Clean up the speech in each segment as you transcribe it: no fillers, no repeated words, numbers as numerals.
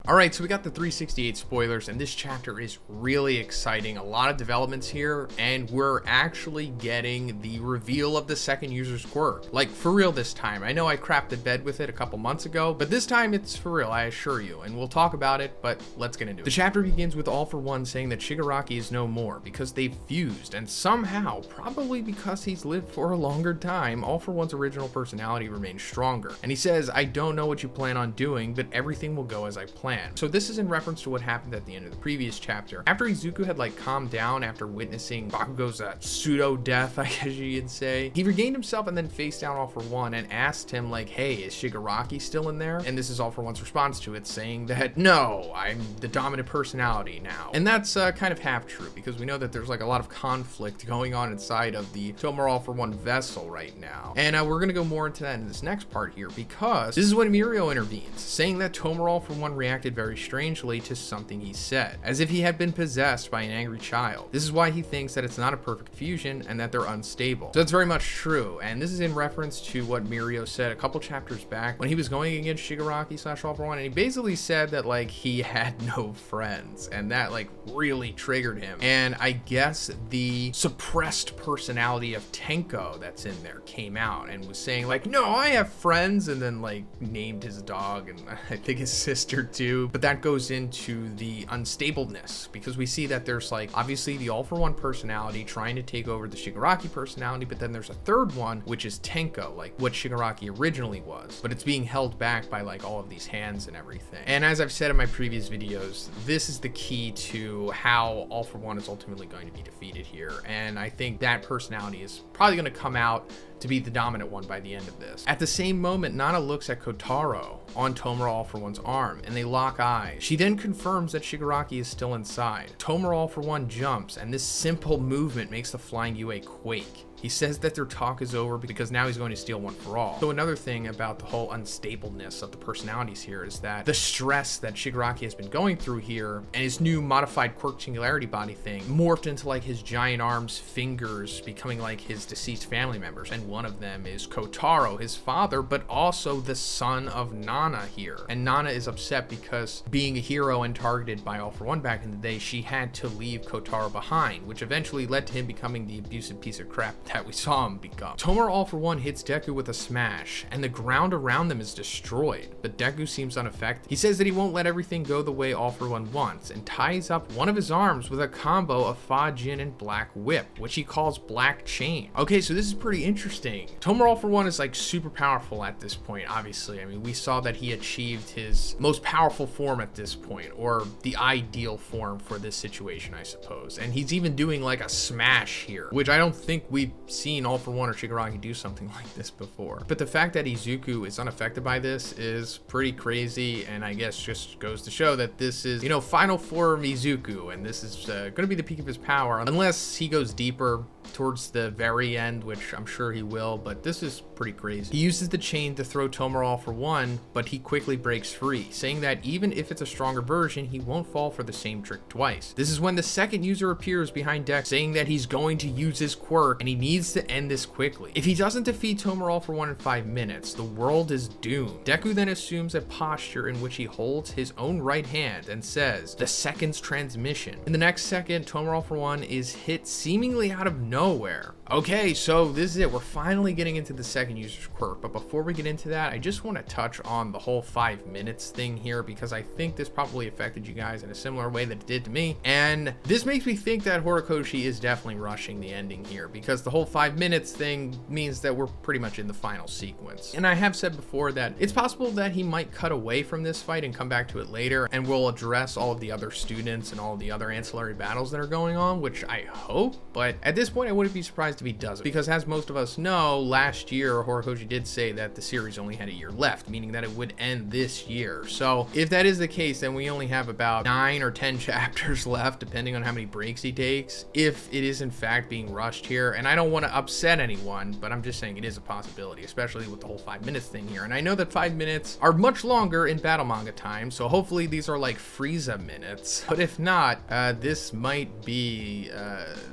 Alright, so we got the 368 spoilers, and this chapter is really exciting. A lot of developments here, and we're actually getting the reveal of the second user's quirk. Like, for real this time. I know I crapped the bed with it a couple months ago, but this time it's for real, I assure you. And we'll talk about it, but let's get into it. The chapter begins with All For One saying that Shigaraki is no more because they've fused, and somehow, probably because he's lived for a longer time, All For One's original personality remains stronger. And he says, I don't know what you plan on doing, but everything will go as I plan. So this is in reference to what happened at the end of the previous chapter. After Izuku had like calmed down after witnessing Bakugo's pseudo-death, I guess you could say, he regained himself and then faced down All For One and asked him like, hey, is Shigaraki still in there? And this is All For One's response to it, saying that, no, I'm the dominant personality now. And that's kind of half true, because we know that there's like a lot of conflict going on inside of the Tomura All For One vessel right now. And we're gonna go more into that in this next part here, because this is when Mirio intervenes, saying that Tomura All For One reacted very strangely to something he said, as if he had been possessed by an angry child. This is why he thinks that it's not a perfect fusion and that they're unstable. So that's very much true, and this is in reference to what Mirio said a couple chapters back when he was going against Shigaraki / All For One, and he basically said that like he had no friends, and that like really triggered him. And I guess the suppressed personality of Tenko that's in there came out and was saying like, no, I have friends, and then like named his dog and I think his sister too. But that goes into the unstableness, because we see that there's like obviously the All For One personality trying to take over the Shigaraki personality, but then there's a third one, which is Tenko, like what Shigaraki originally was, but it's being held back by like all of these hands and everything. And as I've said in my previous videos, this is the key to how All For One is ultimately going to be defeated here, and I think that personality is probably going to come out to be the dominant one by the end of this. At the same moment, Nana looks at Kotaro on Tomura All For One's arm, and they lock eyes. She then confirms that Shigaraki is still inside. Tomura All For One jumps, and this simple movement makes the flying UA quake. He says that their talk is over because now he's going to steal One For All. So another thing about the whole unstableness of the personalities here is that the stress that Shigaraki has been going through here and his new modified quirk singularity body thing morphed into like his giant arms, fingers becoming like his deceased family members. And one of them is Kotaro, his father, but also the son of Nana here. And Nana is upset because being a hero and targeted by All For One back in the day, she had to leave Kotaro behind, which eventually led to him becoming the abusive piece of crap that we saw him become. Tomura All For One hits Deku with a smash, and the ground around them is destroyed, but Deku seems unaffected. He says that he won't let everything go the way All For One wants, and ties up one of his arms with a combo of Fa Jin and Black Whip, which he calls Black Chain. Okay, so this is pretty interesting. Tomura All For One is like super powerful at this point, obviously. I mean, we saw that he achieved his most powerful form at this point, or the ideal form for this situation, I suppose. And he's even doing like a smash here, which I don't think we've seen All For One or Shigaraki do something like this before. But the fact that Izuku is unaffected by this is pretty crazy, and I guess just goes to show that this is, you know, final form Izuku, and this is going to be the peak of his power, unless he goes deeper towards the very end, which I'm sure he will, but this is pretty crazy. He uses the chain to throw Tomura All For One, but he quickly breaks free, saying that even if it's a stronger version, he won't fall for the same trick twice. This is when the second user appears behind Deku, saying that he's going to use his quirk, and he needs to end this quickly. If he doesn't defeat Tomura All For One in 5 minutes, the world is doomed. Deku then assumes a posture in which he holds his own right hand and says, the second's transmission. In the next second, Tomura All For One is hit seemingly out of nowhere. Okay, so this is it. We're finally getting into the second user's quirk, but before we get into that, I just want to touch on the whole 5 minutes thing here, because I think this probably affected you guys in a similar way that it did to me, and this makes me think that Horikoshi is definitely rushing the ending here, because the whole 5 minutes thing means that we're pretty much in the final sequence. And I have said before that it's possible that he might cut away from this fight and come back to it later, and we'll address all of the other students and all of the other ancillary battles that are going on, which I hope, but at this point I wouldn't be surprised if he doesn't, because as most of us know, last year Horikoshi did say that the series only had a year left, meaning that it would end this year. So if that is the case, then we only have about 9 or 10 chapters left, depending on how many breaks he takes, if it is in fact being rushed here. And I don't want to upset anyone, but I'm just saying it is a possibility, especially with the whole 5 minutes thing here. And I know that 5 minutes are much longer in battle manga time, so hopefully these are like Frieza minutes, but if not, this might be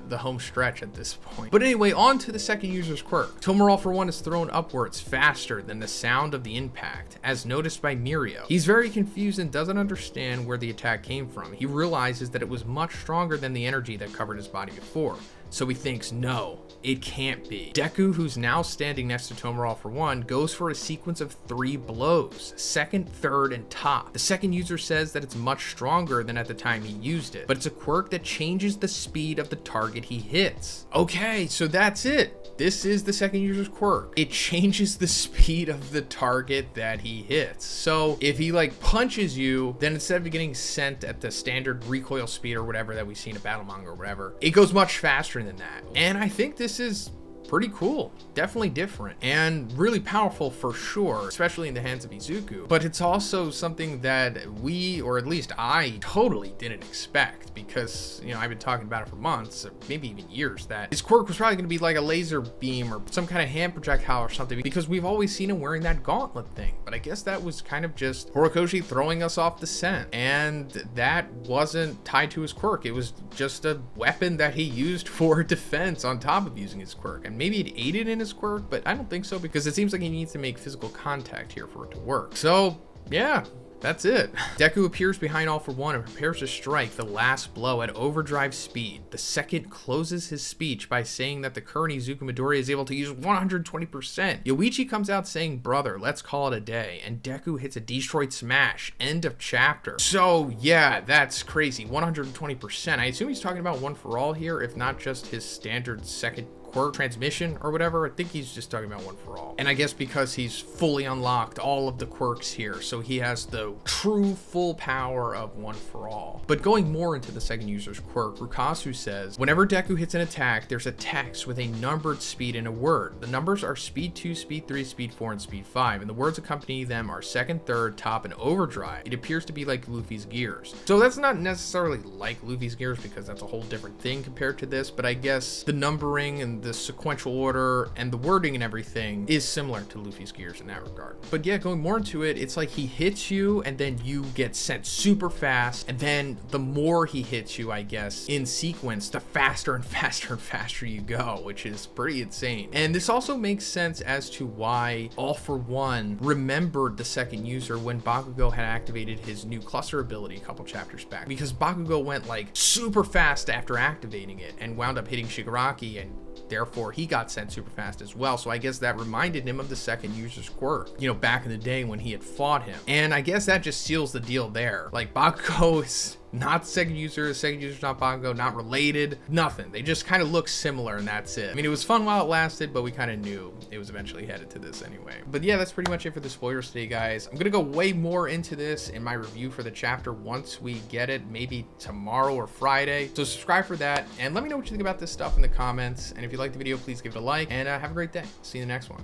the home stretch at this point. But anyway, Anyway, on to the second user's quirk. Tomorrow for one is thrown upwards faster than the sound of the impact, as noticed by Mirio. He's very confused and doesn't understand where the attack came from. He realizes that it was much stronger than the energy that covered his body before. So he thinks, no, it can't be. Deku, who's now standing next to Tomorrow for one, goes for a sequence of 3 blows, second, third, and top. The second user says that it's much stronger than at the time he used it, but it's a quirk that changes the speed of the target he hits. Okay, so that's it. This is the second user's quirk. It changes the speed of the target that he hits. So if he like punches you, then instead of getting sent at the standard recoil speed or whatever that we see in a battle manga or whatever, it goes much faster than that. And I think this is pretty cool, definitely different, and really powerful for sure, especially in the hands of Izuku. But it's also something that we, or at least I, totally didn't expect, because, you know, I've been talking about it for months, or maybe even years, that his quirk was probably going to be like a laser beam or some kind of hand projectile or something, because we've always seen him wearing that gauntlet thing. But I guess that was kind of just Horikoshi throwing us off the scent, and that wasn't tied to his quirk. It was just a weapon that he used for defense on top of using his quirk. And maybe it aided in his quirk, but I don't think so, because it seems like he needs to make physical contact here for it to work. So yeah, that's it. Deku appears behind All for One and prepares to strike the last blow at overdrive speed. The second closes his speech by saying that the current Izuku Midoriya is able to use 120%. Yoichi comes out saying, brother, let's call it a day, and Deku hits a destroyed smash. End of chapter. So yeah, that's crazy, 120%. I assume he's talking about One for All here, if not just his standard second quirk transmission or whatever. I think he's just talking about One for All. And I guess because he's fully unlocked all of the quirks here, so he has the true full power of One for All. But going more into the second user's quirk, Rukasu says, whenever Deku hits an attack, there's a text with a numbered speed and a word. The numbers are speed 2, speed 3, speed 4, and speed 5, and the words accompanying them are second, third, top, and overdrive. It appears to be like Luffy's gears. So that's not necessarily like Luffy's gears, because that's a whole different thing compared to this, but I guess the numbering and the sequential order and the wording and everything is similar to Luffy's gears in that regard. But yeah, going more into it, it's like he hits you and then you get sent super fast, and then the more he hits you, I guess, in sequence, the faster and faster and faster you go, which is pretty insane. And this also makes sense as to why All for One remembered the second user when Bakugo had activated his new cluster ability a couple chapters back, because Bakugo went like super fast after activating it and wound up hitting Shigaraki, and therefore he got sent super fast as well. So I guess that reminded him of the second user's quirk, you know, back in the day when he had fought him. And I guess that just seals the deal there. Like, Bakugo is not second user's not Bakugo, not related, nothing. They just kind of look similar, and that's it. I mean, it was fun while it lasted, but we kind of knew it was eventually headed to this anyway. But yeah, that's pretty much it for the spoilers today, guys. I'm gonna go way more into this in my review for the chapter once we get it, maybe tomorrow or Friday. So subscribe for that, and let me know what you think about this stuff in the comments. And if you like the video, please give it a like, and have a great day. See you in the next one.